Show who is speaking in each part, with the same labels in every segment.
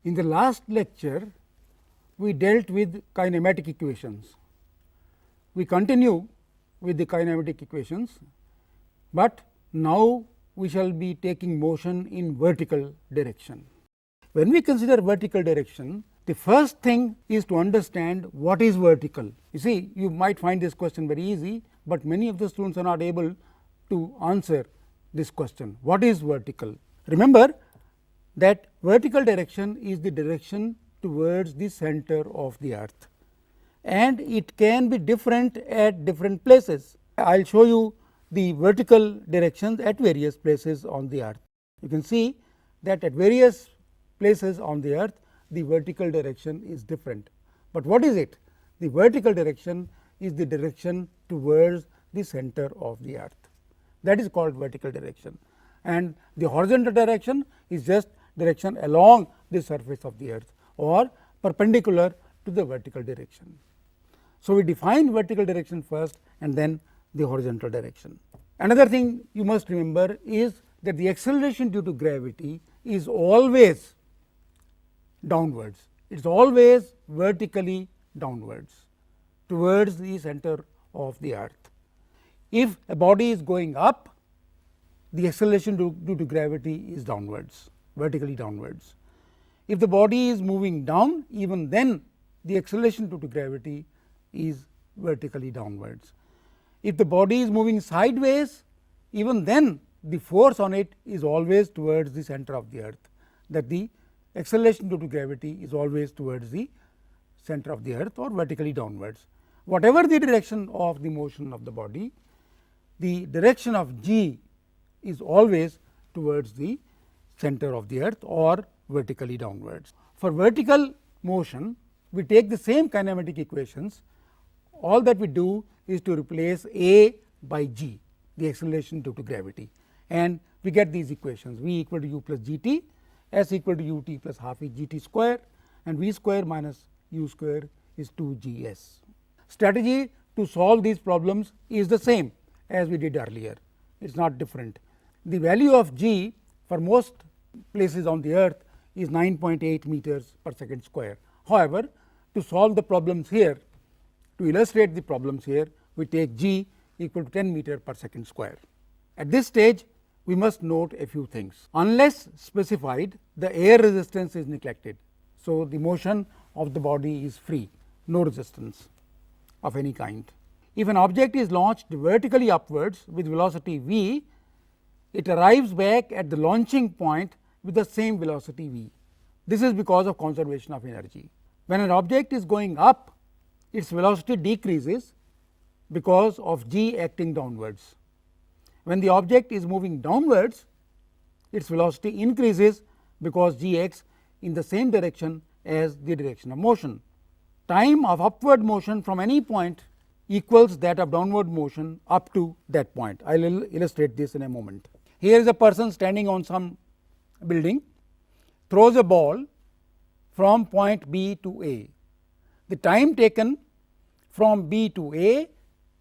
Speaker 1: In the last lecture, we dealt with kinematic equations. We continue with the kinematic equations, but now we shall be taking motion in vertical direction. When we consider vertical direction, the first thing is to understand what is vertical. You see, you might find this question very easy, but many of the students are not able to answer this question. What is vertical? Remember that vertical direction is the direction towards the center of the earth, and it can be different at different places. I will show you the vertical directions at various places on the earth. You can see that at various places on the earth, the vertical direction is different. But what is it? The vertical direction is the direction towards the center of the earth. That is called vertical direction, and the horizontal direction is just direction along the surface of the earth or perpendicular to the vertical direction. So, we define vertical direction first and then the horizontal direction. Another thing you must remember is that the acceleration due to gravity is always downwards. It is always vertically downwards towards the center of the earth. If a body is going up, the acceleration due to gravity is downwards, vertically downwards. If the body is moving down, even then the acceleration due to gravity is vertically downwards. If the body is moving sideways, even then the force on it is always towards the center of the earth, that the acceleration due to gravity is always towards the center of the earth or vertically downwards. Whatever the direction of the motion of the body, the direction of g is always towards the center of the earth or vertically downwards. For vertical motion, we take the same kinematic equations. All that we do is to replace a by g, the acceleration due to gravity, and we get these equations: v equal to u plus g t, s equal to u t plus half e g t square, and v square minus u square is 2 g s. Strategy to solve these problems is the same as we did earlier. It is not different. The value of g for most places on the earth is 9.8 meters per second square. However, to solve the problems here, to illustrate the problems here, we take g equal to 10 meter per second square. At this stage, we must note a few things. Unless specified, the air resistance is neglected. So, the motion of the body is free, no resistance of any kind. If an object is launched vertically upwards with velocity v, it arrives back at the launching point with the same velocity v. This is because of conservation of energy. When an object is going up, its velocity decreases because of g acting downwards. When the object is moving downwards, its velocity increases because g acts in the same direction as the direction of motion. Time of upward motion from any point equals that of downward motion up to that point. I will illustrate this in a moment. Here is a person standing on some building, throws a ball from point B to A. The time taken from B to A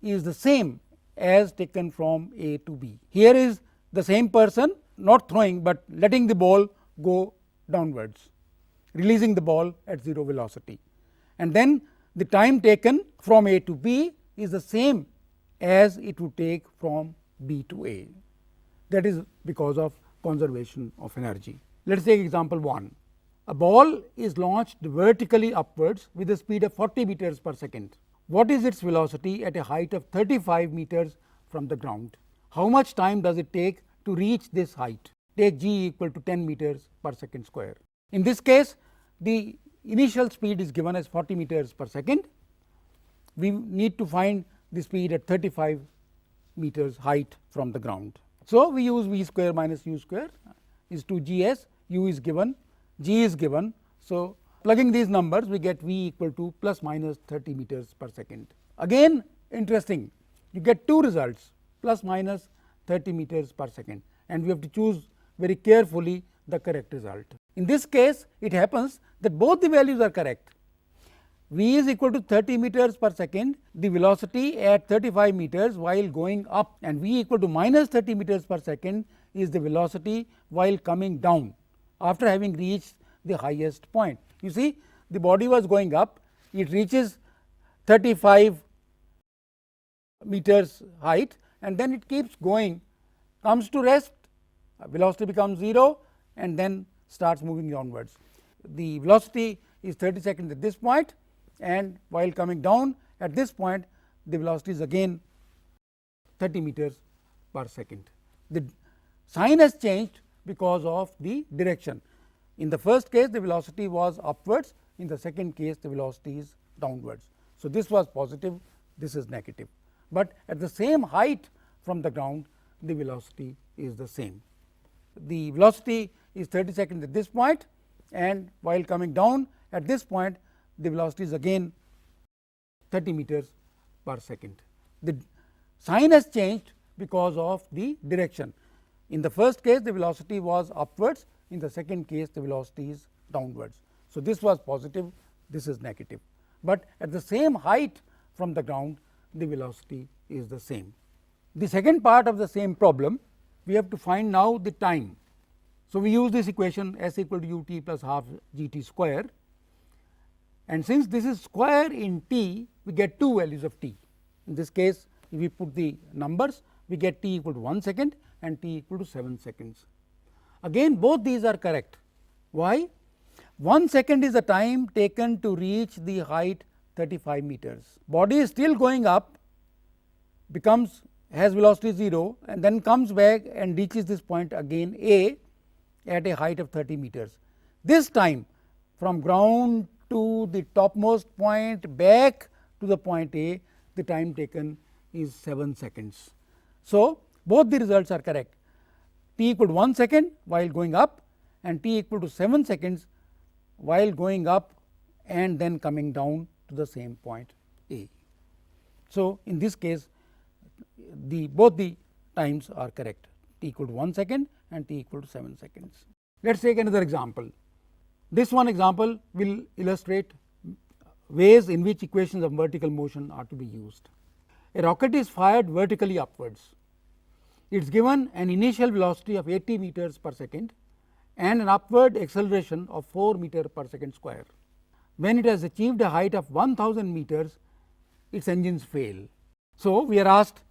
Speaker 1: is the same as taken from A to B. Here is the same person not throwing, but letting the ball go downwards, releasing the ball at 0 velocity, and then the time taken from A to B is the same as it would take from B to A. That is because of conservation of energy. Let us take example 1. A ball is launched vertically upwards with a speed of 40 meters per second. What is its velocity at a height of 35 meters from the ground? How much time does it take to reach this height? Take g equal to 10 meters per second square. In this case, the initial speed is given as 40 meters per second. We need to find the speed at 35 meters height from the ground. So, we use v square minus u square is 2 g s, u is given, g is given. So, plugging these numbers, we get v equal to plus minus 30 meters per second. Again interesting, you get two results, plus minus 30 meters per second, and we have to choose very carefully the correct result. In this case, it happens that both the values are correct. V is equal to 30 meters per second, the velocity at 35 meters while going up, and v equal to minus 30 meters per second is the velocity while coming down after having reached the highest point. You see, the body was going up, it reaches 35 meters height, and then it keeps going, comes to rest, velocity becomes 0 and then starts moving downwards. The velocity is 30 seconds at this point, and while coming down at this point, the velocity is again 30 meters per second. The sign has changed because of the direction. In the first case, the velocity was upwards, in the second case, the velocity is downwards. So, this was positive, this is negative, but at the same height from the ground, the velocity is the same. The velocity is 30 seconds at this point, and while coming down at this point, the velocity is again 30 meters per second. The sign has changed because of the direction. In the first case, the velocity was upwards, in the second case, the velocity is downwards. So, this was positive, this is negative, but at the same height from the ground, the velocity is the same. The second part of the same problem, we have to find now the time. So, we use this equation s equal to u t plus half g t square, and since this is square in t, we get two values of t. In this case, if we put the numbers, we get t equal to 1 second and t equal to 7 seconds. Again, both these are correct. Why? 1 second is the time taken to reach the height 35 meters. Body is still going up, has velocity 0 and then comes back and reaches this point again A at a height of 30 meters. This time from ground to the topmost point back to the point A, the time taken is 7 seconds. So, both the results are correct. T equal to 1 second while going up and t equal to 7 seconds while going up and then coming down to the same point A. So, in this case, both the times are correct, t equal to 1 second and t equal to 7 seconds. Let us take another example. This one example will illustrate ways in which equations of vertical motion are to be used. A rocket is fired vertically upwards. It is given an initial velocity of 80 meters per second and an upward acceleration of 4 meter per second square. When it has achieved a height of 1000 meters, its engines fail. So, we are asked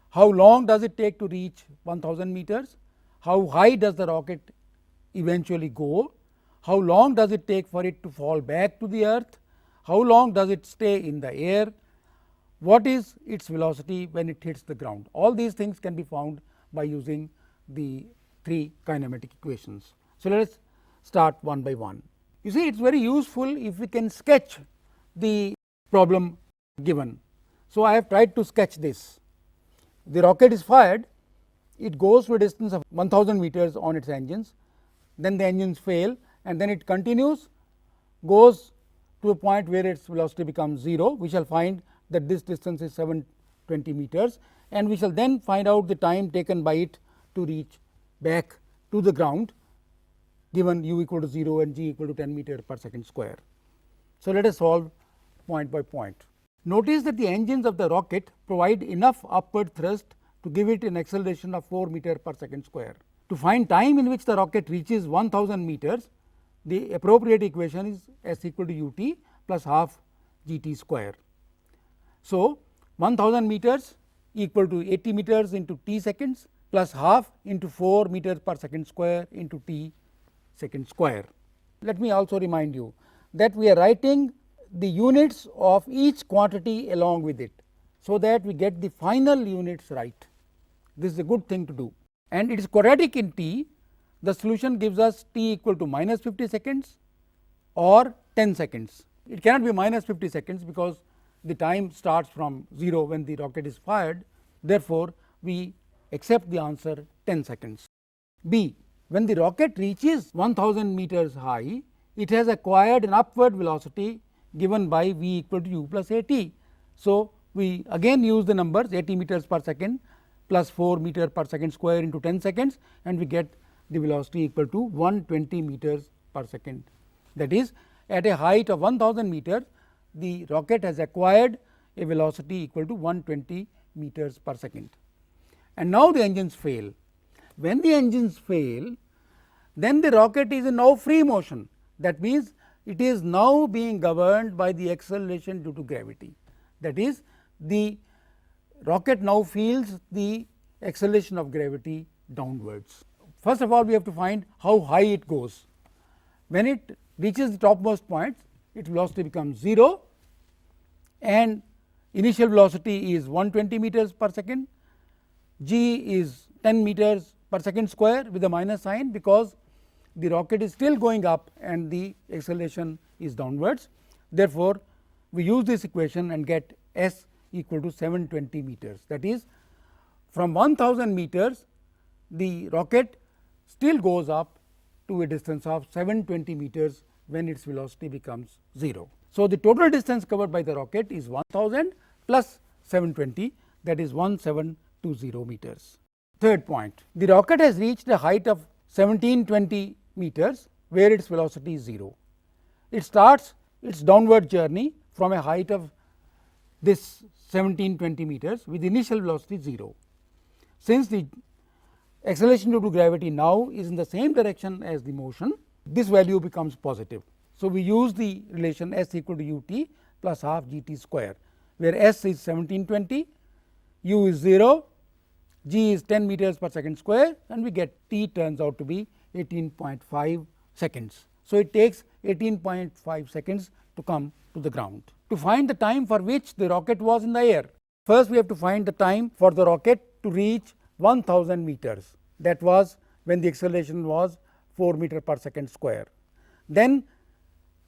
Speaker 1: how long does it take to reach 1000 meters, how high does the rocket eventually go, how long does it take for it to fall back to the earth, how long does it stay in the air, what is its velocity when it hits the ground. All these things can be found by using the three kinematic equations. So, let us start one by one. You see, it is very useful if we can sketch the problem given. So, I have tried to sketch this. The rocket is fired, it goes to a distance of 1000 meters on its engines, then the engines fail and then it continues, goes to a point where its velocity becomes 0. We shall find that this distance is 720 meters, and we shall then find out the time taken by it to reach back to the ground, given u equal to 0 and g equal to 10 meter per second square. So, let us solve point by point. Notice that the engines of the rocket provide enough upward thrust to give it an acceleration of 4 meter per second square. To find time in which the rocket reaches 1000 meters, the appropriate equation is s equal to u t plus half g t square. So, 1000 meters equal to 80 meters into t seconds plus half into 4 meters per second square into t second square. Let me also remind you that we are writing the units of each quantity along with it, so that we get the final units right. This is a good thing to do, and it is quadratic in t. The solution gives us t equal to minus 50 seconds or 10 seconds. It cannot be minus 50 seconds because the time starts from 0 when the rocket is fired. Therefore, we accept the answer 10 seconds. B. When the rocket reaches 1000 meters high, it has acquired an upward velocity given by v equal to u plus a t. So, we again use the numbers 80 meters per second plus 4 meter per second square into 10 seconds, and we get the velocity equal to 120 meters per second. That is, at a height of 1000 meters, the rocket has acquired a velocity equal to 120 meters per second. And now the engines fail. When the engines fail, then the rocket is in now free motion. That means, it is now being governed by the acceleration due to gravity. That is, the rocket now feels the acceleration of gravity downwards. First of all, we have to find how high it goes. When it reaches the topmost point, its velocity becomes 0 and initial velocity is 120 meters per second, g is 10 meters per second square with a minus sign, because the rocket is still going up and the acceleration is downwards. Therefore, we use this equation and get s equal to 720 meters. That is, from 1000 meters the rocket still goes up to a distance of 720 meters when its velocity becomes 0. So, the total distance covered by the rocket is 1000 plus 720, that is 1720 meters. Third point, the rocket has reached a height of 1720 meters where its velocity is 0. It starts its downward journey from a height of this 1720 meters with initial velocity 0. Since the acceleration due to gravity now is in the same direction as the motion, this value becomes positive. So, we use the relation s equal to u t plus half g t square, where s is 1720, u is 0, g is 10 meters per second square, and we get t turns out to be 18.5 seconds. So, it takes 18.5 seconds to come to the ground. To find the time for which the rocket was in the air, first we have to find the time for the rocket to reach 1000 meters, that was when the acceleration was 4 meter per second square. Then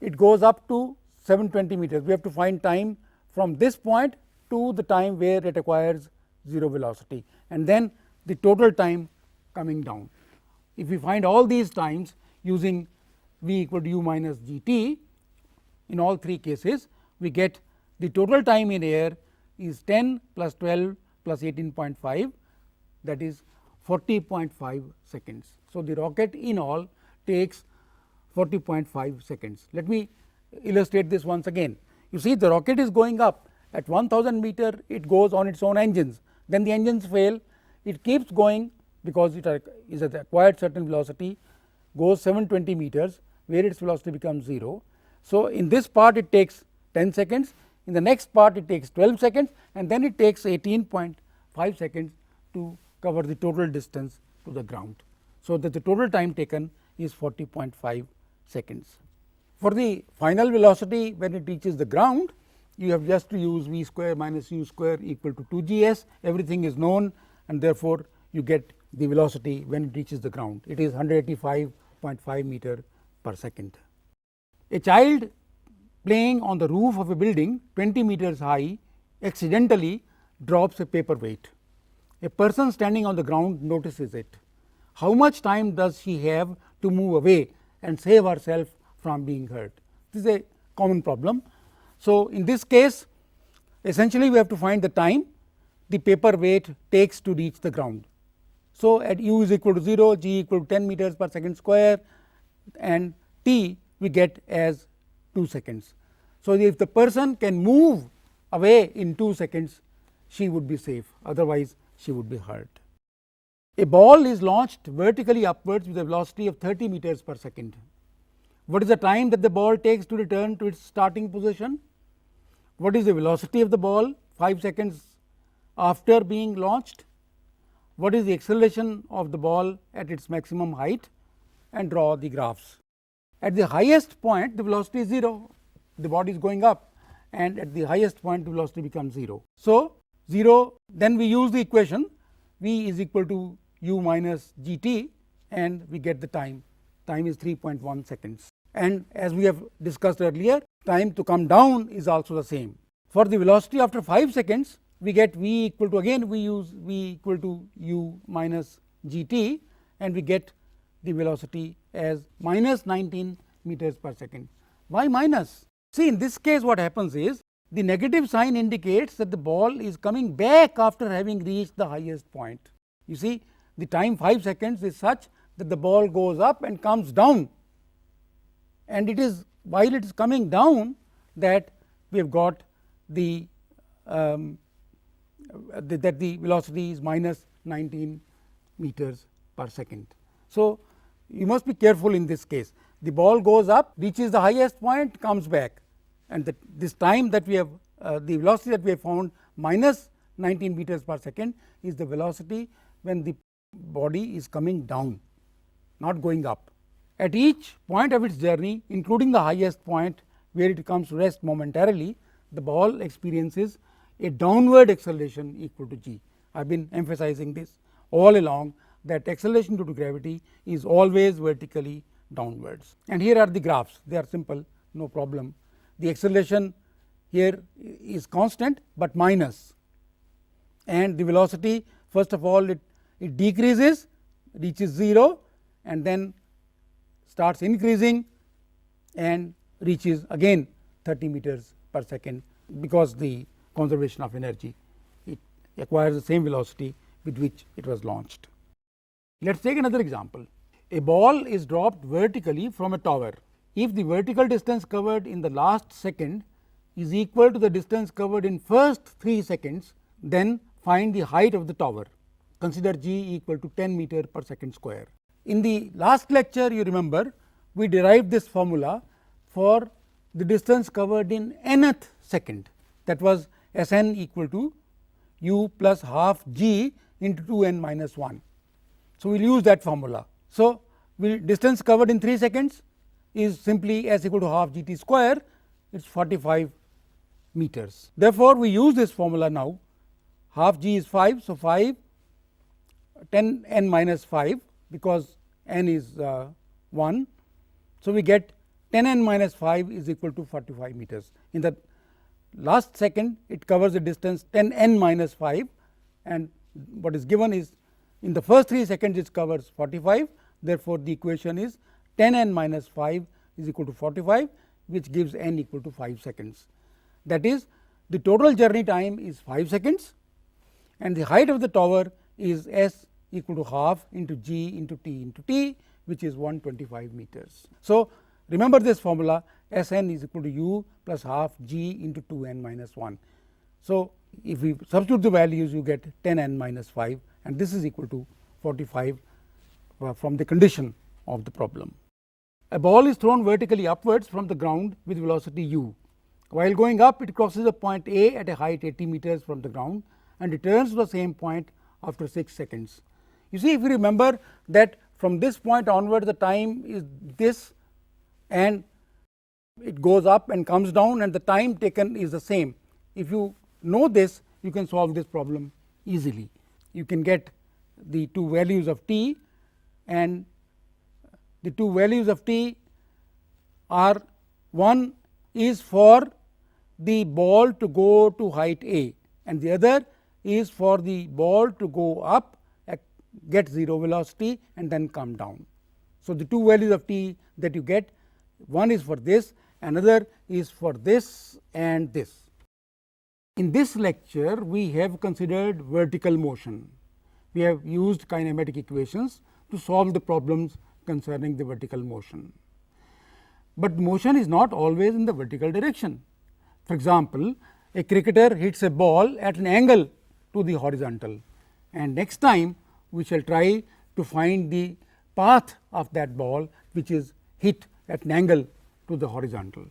Speaker 1: it goes up to 720 meters. We have to find time from this point to the time where it acquires 0 velocity, and then the total time coming down. If we find all these times using v equal to u minus g t, in all three cases we get the total time in air is 10 plus 12 plus 18.5, that is 40.5 seconds. So, the rocket in all takes 40.5 seconds. Let me illustrate this once again. You see, the rocket is going up at 1000 meter, it goes on its own engines, then the engines fail, it keeps going because it is at acquired certain velocity, goes 720 meters where its velocity becomes 0. So, in this part it takes 10 seconds, in the next part it takes 12 seconds, and then it takes 18.5 seconds to cover the total distance to the ground. So, that the total time taken is 40.5 seconds. For the final velocity when it reaches the ground, you have just to use v square minus u square equal to 2 g s, everything is known, and therefore, you get the velocity when it reaches the ground. It is 185.5 meter per second. A child playing on the roof of a building 20 meters high accidentally drops a paperweight. A person standing on the ground notices it. How much time does she have to move away and save herself from being hurt? This is a common problem. So, in this case, essentially we have to find the time the paperweight takes to reach the ground. So, at u is equal to 0, g equal to 10 meters per second square, and t we get as 2 seconds. So, if the person can move away in 2 seconds, she would be safe, otherwise she would be hurt. A ball is launched vertically upwards with a velocity of 30 meters per second. What is the time that the ball takes to return to its starting position? What is the velocity of the ball 5 seconds after being launched? What is the acceleration of the ball at its maximum height, and draw the graphs. At the highest point the velocity is 0, the body is going up, and at the highest point the velocity becomes 0. So, 0, then we use the equation v is equal to u minus g t, and we get the time is 3.1 seconds. And as we have discussed earlier, time to come down is also the same. For the velocity after 5 seconds, we get v equal to, again we use v equal to u minus g t, and we get the velocity as minus 19 meters per second. Why minus? See, in this case what happens is, the negative sign indicates that the ball is coming back after having reached the highest point. You see, the time 5 seconds is such that the ball goes up and comes down, and it is while it is coming down that we have got the that the velocity is minus 19 meters per second. So, you must be careful in this case. the ball goes up, reaches the highest point, comes back, and this time that we have the velocity that we have found minus 19 meters per second is the velocity when the body is coming down, not going up. At each point of its journey, including the highest point where it comes to rest momentarily, the ball experiences a downward acceleration equal to g. I have been emphasizing this all along, that acceleration due to gravity is always vertically downwards. And here are the graphs, they are simple, no problem. The acceleration here is constant, but minus, and the velocity, first of all it decreases, reaches 0, and then starts increasing and reaches again 30 meters per second, because the conservation of energy, it acquires the same velocity with which it was launched. Let us take another example. A ball is dropped vertically from a tower. If the vertical distance covered in the last second is equal to the distance covered in first 3 seconds, then find the height of the tower. Consider g equal to 10 meter per second square. In the last lecture, you remember, we derived this formula for the distance covered in nth second, that was S n equal to u plus half g into 2 n minus 1. So, we will use that formula. So, distance covered in 3 seconds is simply s equal to half g t square, it is 45 meters. Therefore, we use this formula now, half g is 5. So, 5 10 n minus 5, because n is 1. So, we get 10 n minus 5 is equal to 45 meters. In the last second, it covers the distance 10 n minus 5, and what is given is in the first 3 seconds it covers 45. Therefore, the equation is 10 n minus 5 is equal to 45, which gives n equal to 5 seconds. That is, the total journey time is 5 seconds, and the height of the tower is s equal to half into g into t, which is 125 meters. So, remember this formula, S n is equal to u plus half g into 2 n minus 1. So, if we substitute the values, you get 10 n minus 5, and this is equal to 45 from the condition of the problem. A ball is thrown vertically upwards from the ground with velocity u. While going up, it crosses a point A at a height 80 meters from the ground and returns to the same point after 6 seconds. You see, if you remember that from this point onward, the time is this, and it goes up and comes down, and the time taken is the same. If you know this, you can solve this problem easily. You can get the two values of t, and the two values of t are, one is for the ball to go to height A, and the other is for the ball to go up, get 0 velocity, and then come down. So, the two values of t that you get, one is for this, another is for this and this. In this lecture, we have considered vertical motion. We have used kinematic equations to solve the problems concerning the vertical motion. But motion is not always in the vertical direction. For example, a cricketer hits a ball at an angle to the horizontal, and next time we shall try to find the path of that ball which is hit at an angle to the horizontal.